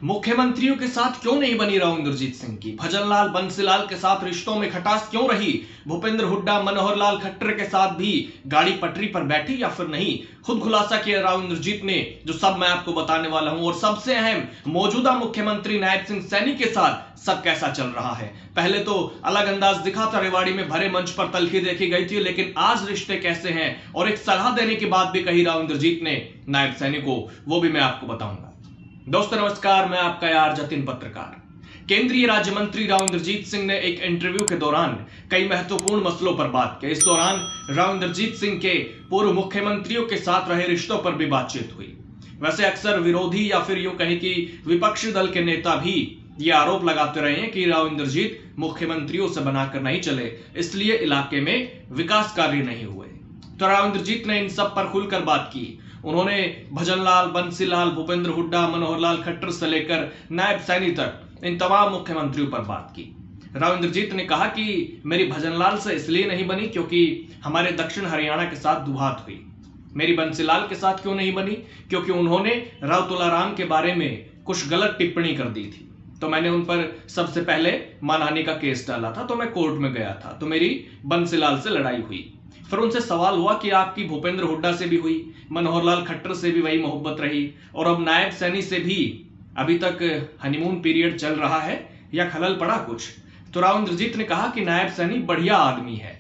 मुख्यमंत्रियों के साथ क्यों नहीं बनी राव इंद्रजीत सिंह की? भजनलाल बंसीलाल के साथ रिश्तों में खटास क्यों रही? भूपेंद्र हुड्डा मनोहर लाल खट्टर के साथ भी गाड़ी पटरी पर बैठी या फिर नहीं? खुद खुलासा किया राव इंद्रजीत ने, जो सब मैं आपको बताने वाला हूं। और सबसे अहम, मौजूदा मुख्यमंत्री नायब सिंह सैनी के साथ सब कैसा चल रहा है। पहले तो अलग अंदाज दिखा था, रेवाड़ी में भरे मंच पर तलखी देखी गई थी, लेकिन आज रिश्ते कैसे हैं और एक सलाह देने की बात भी कही राव इंद्रजीत ने नायब सैनी को, वो भी मैं आपको बताऊंगा। दोस्तों नमस्कार, मैं आपका यार जतिन पत्रकार। केंद्रीय राज्य मंत्री राव इंद्रजीत सिंह ने एक इंटरव्यू के दौरान कई महत्वपूर्ण मसलों पर बात की। इस दौरान राव इंद्रजीत सिंह के पूर्व मुख्यमंत्रियों के साथ रहे रिश्तों पर भी बातचीत हुई। वैसे अक्सर विरोधी या फिर यूं कहें कि विपक्षी दल के नेता भी ये आरोप लगाते रहे हैं कि राव इंद्रजीत मुख्यमंत्रियों से बनाकर नहीं चले, इसलिए इलाके में विकास कार्य नहीं हुए। तो राव इंद्रजीत ने इन सब पर खुलकर बात की। उन्होंने भजनलाल बंसीलाल, भूपेंद्र हुड्डा, मनोहर लाल खट्टर से लेकर नायब सैनी तक इन तमाम मुख्यमंत्रियों पर बात की। राव इंद्रजीत ने कहा कि मेरी भजनलाल से इसलिए नहीं बनी क्योंकि हमारे दक्षिण हरियाणा के साथ दुहात हुई। मेरी बंसीलाल के साथ क्यों नहीं बनी? क्योंकि उन्होंने राव तुलाराम के बारे में कुछ गलत टिप्पणी कर दी थी, तो मैंने उन पर सबसे पहले मानहानि का केस डाला था, तो मैं कोर्ट में गया था, तो मेरी बंसीलाल से लड़ाई हुई। फिर उनसे सवाल हुआ कि आपकी भूपेंद्र हुड्डा से भी हुई, मनोहर लाल खट्टर से भी वही मोहब्बत रही, और अब नायब सैनी से भी अभी तक हनीमून पीरियड चल रहा है या खलल पड़ा कुछ? तो राव इंद्रजीत ने कहा कि नायब सैनी बढ़िया आदमी है,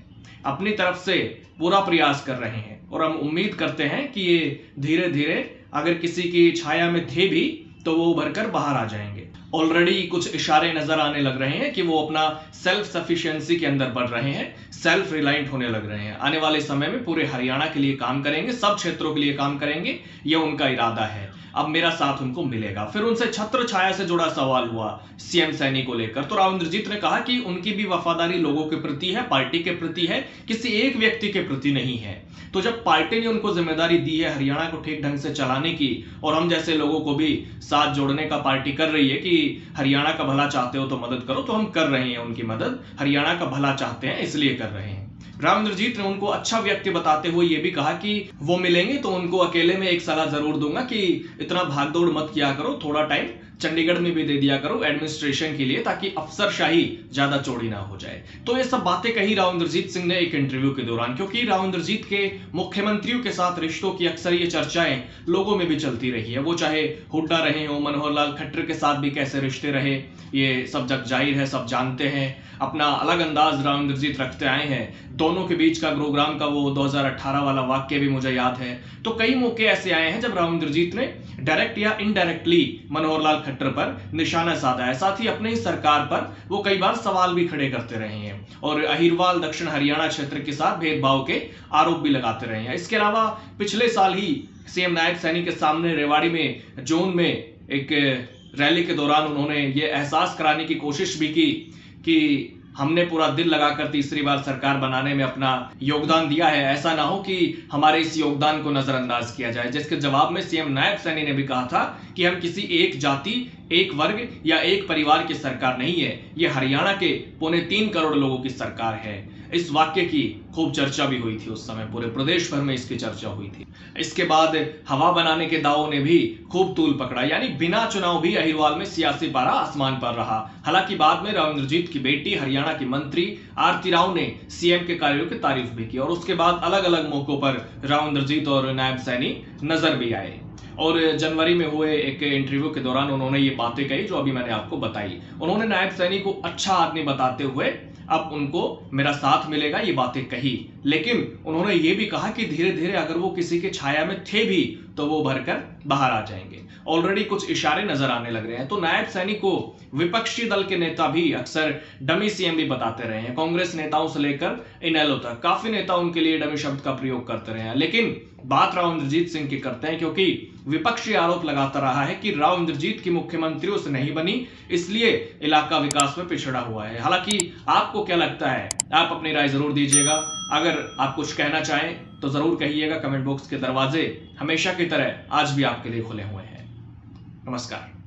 अपनी तरफ से पूरा प्रयास कर रहे हैं और हम उम्मीद करते हैं कि ये धीरे धीरे अगर किसी की छाया में थे भी तो वो उभर कर बाहर आ जाएंगे। ऑलरेडी कुछ इशारे नजर आने लग रहे हैं कि वो अपना सेल्फ सफिशिएंसी के अंदर बढ़ रहे हैं, सेल्फ रिलायंट होने लग रहे हैं। आने वाले समय में पूरे हरियाणा के लिए काम करेंगे, सब क्षेत्रों के लिए काम करेंगे, ये उनका इरादा है। अब मेरा साथ उनको मिलेगा। फिर उनसे छत्र छाया से जुड़ा सवाल हुआ सीएम सैनी को लेकर, तो राव इंद्रजीत ने कहा कि उनकी भी वफादारी लोगों के प्रति है, पार्टी के प्रति है, किसी एक व्यक्ति के प्रति नहीं है। तो जब पार्टी ने उनको जिम्मेदारी दी है हरियाणा को ठीक ढंग से चलाने की, और हम जैसे लोगों को भी साथ जोड़ने का पार्टी कर रही है कि हरियाणा का भला चाहते हो तो मदद करो, तो हम कर रहे हैं उनकी मदद। हरियाणा का भला चाहते हैं इसलिए कर रहे हैं। राव इंद्रजीत ने उनको अच्छा व्यक्ति बताते हुए यह भी कहा कि वो मिलेंगे तो उनको अकेले में एक सलाह जरूर दूंगा कि इतना भागदौड़ मत किया करो, थोड़ा टाइम चंडीगढ़ में भी दे दिया करो एडमिनिस्ट्रेशन के लिए, ताकि अफसरशाही ज्यादा चौड़ी ना हो जाए। तो ये सब बातें कही राव इंद्रजीत सिंह ने एक इंटरव्यू के दौरान, क्योंकि राव इंद्रजीत के मुख्यमंत्रियों के साथ रिश्तों की अक्सर ये चर्चाएं लोगों में भी चलती रही है। वो चाहे हुड्डा रहे हो, मनोहर लाल खट्टर के साथ भी कैसे रिश्ते रहे, ये सब जग जाहिर है, सब जानते हैं। अपना अलग अंदाज राव इंद्रजीत रखते आए हैं। दोनों के बीच का गुरुग्राम का वो 2018 वाला वाक्य भी मुझे याद है। तो कई मौके ऐसे आए हैं जब राव इंद्रजीत ने डायरेक्ट या इनडायरेक्टली मनोहर लाल खट्टर पर निशाना साधा है। साथ ही अपने ही सरकार पर वो कई बार सवाल भी खड़े करते रहे हैं और अहिरवाल दक्षिण हरियाणा क्षेत्र के साथ भेदभाव के आरोप भी लगाते रहे हैं। इसके अलावा पिछले साल ही सीएम नायब सैनी के सामने रेवाड़ी में जोन में एक रैली के दौरान उन्होंने ये एहसास कराने की कोशिश भी की कि हमने पूरा दिल लगाकर तीसरी बार सरकार बनाने में अपना योगदान दिया है, ऐसा ना हो कि हमारे इस योगदान को नजरअंदाज किया जाए। जिसके जवाब में सीएम नायब सैनी ने भी कहा था कि हम किसी एक जाति, एक वर्ग या एक परिवार की सरकार नहीं है, ये हरियाणा के 3.25 करोड़ लोगों की सरकार है। इस वाक्य की खूब चर्चा भी हुई थी उस समय, पूरे प्रदेश भर में इसकी चर्चा हुई थी। इसके बाद हवा बनाने के दावों ने भी खूब तूल पकड़ा, यानी बिना चुनाव भी अहिरवाल में सियासी पारा आसमान पर रहा। हालांकि बाद में राव इंद्रजीत की बेटी हरियाणा की मंत्री आरती राव ने सीएम के कार्यों की तारीफ भी की, और उसके बाद अलग अलग मौकों पर राव इंद्रजीत और नायब सैनी नजर भी आए। और जनवरी में हुए एक इंटरव्यू के दौरान उन्होंने ये बातें कही जो अभी मैंने आपको बताई। उन्होंने नायब सैनी को अच्छा आदमी बताते हुए अब उनको मेरा साथ मिलेगा ये बातें कही, लेकिन उन्होंने ये भी कहा कि धीरे धीरे अगर वो किसी के छाया में थे भी तो वो भरकर बाहर आ जाएंगे। ऑलरेडी कुछ इशारे नजर आने लग रहे हैं। तो नायब सैनी को विपक्षी दल के नेता भी अक्सर डमी सीएम भी बताते रहे हैं। कांग्रेस नेताओं से लेकर इनेलो तक काफी नेता उनके लिए डमी शब्द का प्रयोग करते रहे हैं, लेकिन बात राव इंद्रजीत सिंह की करते हैं क्योंकि विपक्षी आरोप लगाता रहा है कि राव इंद्रजीत की मुख्यमंत्रियों से नहीं बनी, इसलिए इलाका विकास में पिछड़ा हुआ है। हालांकि आपको क्या लगता है, आप अपनी राय जरूर दीजिएगा। अगर आप कुछ कहना चाहें तो जरूर कहिएगा। कमेंट बॉक्स के दरवाजे हमेशा की तरह आज भी आपके लिए खुले हुए हैं। नमस्कार।